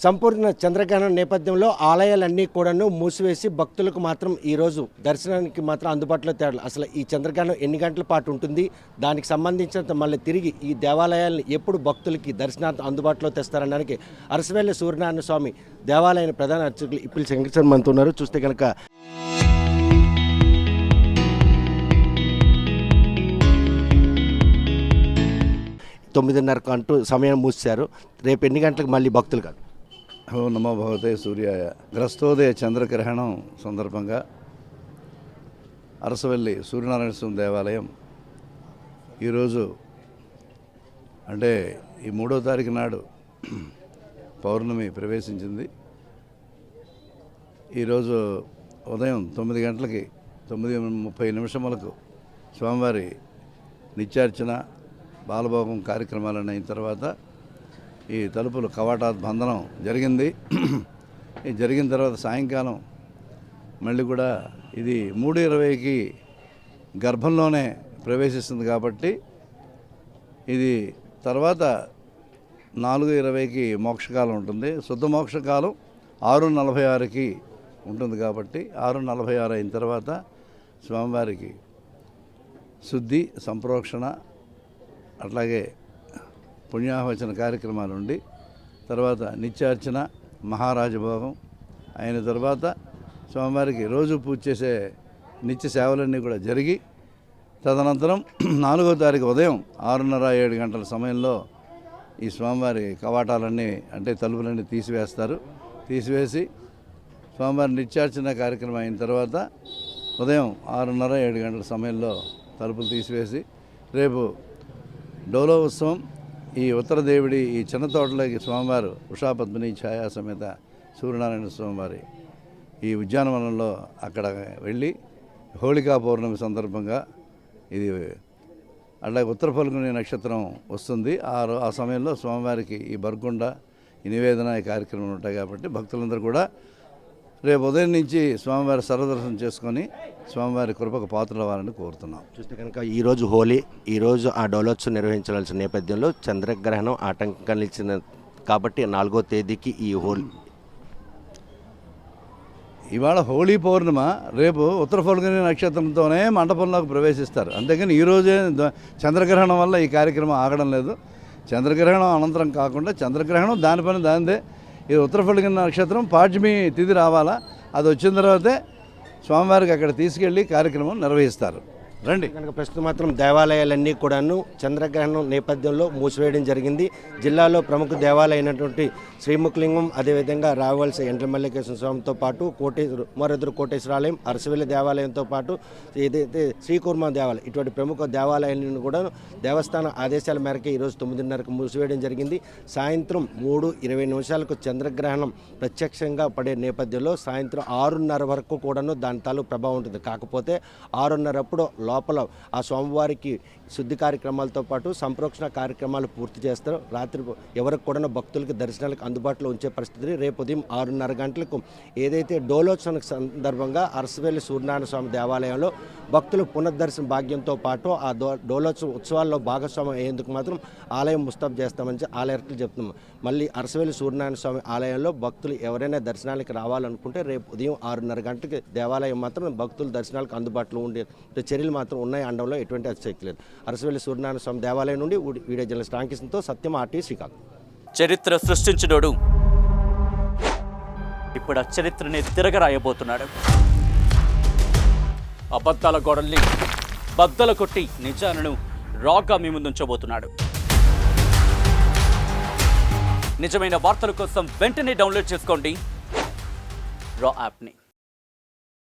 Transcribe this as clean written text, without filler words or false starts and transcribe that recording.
సంపూర్ణ చంద్రగ్రహణం నేపథ్యంలో ఆలయాలన్నీ కూడాను మూసివేసి భక్తులకు మాత్రం ఈరోజు దర్శనానికి మాత్రం అందుబాటులో తేడాలి. అసలు ఈ చంద్రగ్రహణం ఎన్ని గంటల పాటు ఉంటుంది, దానికి సంబంధించినంత మళ్ళీ తిరిగి ఈ దేవాలయాలను ఎప్పుడు భక్తులకి దర్శనార్థం అందుబాటులో తెస్తారనడానికి అరసవెల్లి సూర్యనారాయణ స్వామి దేవాలయ ప్రధాన అర్చకులు ఇప్పిలి శంకర్ మనతో ఉన్నారు. చూస్తే కనుక తొమ్మిదిన్నరకు అంటూ సమయం మూసారు. రేపు ఎన్ని గంటలకు మళ్ళీ భక్తులు కాదు. ఓ నమో భగవతే సూర్యాయ. గ్రస్తోదయ చంద్రగ్రహణం సందర్భంగా అరసవెల్లి సూర్యనారాయణ స్వామి దేవాలయం ఈరోజు అంటే ఈ 3వ తారీఖు నాడు పౌర్ణమి ప్రవేశించింది. ఈరోజు ఉదయం 9 గంటలకి 9:30 స్వామివారి నిత్యార్చన బాలభోగం కార్యక్రమాలను అయిన తర్వాత ఈ తలుపులు కవాటాత్ బంధనం జరిగింది. ఇది జరిగిన తర్వాత సాయంకాలం మళ్ళీ కూడా ఇది 3:20కి గర్భంలోనే ప్రవేశిస్తుంది కాబట్టి ఇది తర్వాత 4:20కి మోక్షకాలం ఉంటుంది. శుద్ధ మోక్షకాలం 6:46కి ఉంటుంది కాబట్టి 6:46 అయిన తర్వాత స్వామివారికి శుద్ధి సంప్రోక్షణ అట్లాగే పుణ్యాహవచన కార్యక్రమాలు ఉండి తర్వాత నిత్యార్చన మహారాజభోగం అయిన తర్వాత స్వామివారికి రోజు పూజ చేసే నిత్య సేవలన్నీ కూడా జరిగి తదనంతరం 4వ తారీఖు ఉదయం 6:30-7 గంటల సమయంలో ఈ స్వామివారి కవాటాలన్నీ అంటే తలుపులన్నీ తీసివేసి స్వామివారి నిత్యార్చన కార్యక్రమం అయిన తర్వాత ఉదయం 6:30-7 గంటల సమయంలో తలుపులు తీసివేసి రేపు డోలో ఉత్సవం ఈ ఉత్తరదేవుడి ఈ చిన్న తోటలోకి స్వామివారు ఉషాపద్మిని ఛాయా సమేత సూర్యనారాయణ స్వామివారి ఈ ఉద్యానవనంలో అక్కడ వెళ్ళి హోళికా పౌర్ణమి సందర్భంగా ఇది అలాగే ఉత్తర ఫల్గుని నక్షత్రం వస్తుంది. ఆ సమయంలో స్వామివారికి ఈ బర్గుండ ఈ నివేదన ఈ కార్యక్రమాలు ఉంటాయి కాబట్టి భక్తులందరూ కూడా రేపు ఉదయం నుంచి స్వామివారి సర్వదర్శనం చేసుకొని స్వామివారి కృపకు పాత్రలు అవ్వాలని కోరుతున్నాం. చూస్తే కనుక ఈరోజు హోలీ, ఈరోజు ఆ డోలోత్సవం నిర్వహించాల్సిన నేపథ్యంలో చంద్రగ్రహణం ఆటంకం కలిగించిన కాబట్టి 4వ తేదీకి ఈ హోలీ ఇవాళ హోళీ పౌర్ణిమ, రేపు ఉత్తర ఫల్గుని నక్షత్రంతోనే మండపంలోకి ప్రవేశిస్తారు. అంతేకాని ఈరోజే చంద్రగ్రహణం వల్ల ఈ కార్యక్రమం ఆగడం లేదు. చంద్రగ్రహణం అనంతరం కాకుండా చంద్రగ్రహణం దాని పని దానిదే. ఈ ఉత్తర ఫల్గుని నక్షత్రం పాడ్యమి తిథి రావాలా, అది వచ్చిన తర్వాతే స్వామివారికి అక్కడ తీసుకెళ్ళి కార్యక్రమం నిర్వహిస్తారు. రండి. కనుక ప్రస్తుతం మాత్రం దేవాలయాలన్నీ కూడాను చంద్రగ్రహణం నేపథ్యంలో మూసివేయడం జరిగింది. జిల్లాలో ప్రముఖ దేవాలయం అయినటువంటి శ్రీముఖలింగం, అదేవిధంగా రావలసి ఎండ్రమల్లికేశ్వర స్వామితో పాటు మరెదురు కోటేశ్వరాలయం, అరసవెల్లి దేవాలయంతో పాటు ఏదైతే శ్రీకూర్మ దేవాలయం, ఇటువంటి ప్రముఖ దేవాలయాలను కూడా దేవస్థానం ఆదేశాల మేరకు ఈరోజు 9:30కు మూసివేయడం జరిగింది. సాయంత్రం 3:20 చంద్రగ్రహణం ప్రత్యక్షంగా పడే నేపథ్యంలో సాయంత్రం 6:30 వరకు కూడాను దాని తాలూకు ప్రభావం ఉంటుంది. కాకపోతే 6:30 అప్పుడు లోపల ఆ స్వామివారికి శుద్ధి కార్యక్రమాలతో పాటు సంప్రోక్షణ కార్యక్రమాలు పూర్తి చేస్తారు. రాత్రి ఎవరికి కూడా భక్తులకి దర్శనాలకు అందుబాటులో ఉంచే పరిస్థితి. రేపు ఉదయం 6:30 గంటలకు ఏదైతే డోలోత్సవం సందర్భంగా అరసవెల్లి సూర్యనారాయణ స్వామి దేవాలయంలో భక్తులు పునర్దర్శన భాగ్యంతో పాటు ఆ డోలోత్సవ ఉత్సవాల్లో భాగస్వామ్యం అయ్యేందుకు మాత్రం ఆలయం ముస్తాబు చేస్తామని ఆలయార్కులు చెప్తున్నాం. మళ్ళీ అరసవెల్లి సూర్యనారాయణ స్వామి ఆలయంలో భక్తులు ఎవరైనా దర్శనానికి రావాలనుకుంటే రేపు ఉదయం 6:30 గంటలకు దేవాలయం మాత్రం భక్తులు దర్శనాలకు అందుబాటులో ఉండే చర్యలు మాత్రం ఉన్నాయి. అండంలో ఎటువంటి అతిశక్తి లేదు. అరసవెల్లి సూర్యనారాయణ స్వామి దేవాలయం నుండి వీడియో జర్నలిస్ట్ రామకృష్ణతో సత్యం, ఆర్టీ, శ్రీకాకుళం. చరిత్ర సృష్టించినోడు ఇప్పుడు ఆ చరిత్రని తిరగరాయబోతున్నాడు. అబద్ధాల గోడల్ని బద్దలు కొట్టి నిజాలను రాగా మీ ముందుంచబోతున్నాడు. నిజమైన వార్తల కోసం వెంటనే డౌన్లోడ్ చేసుకోండి రా యాప్ని.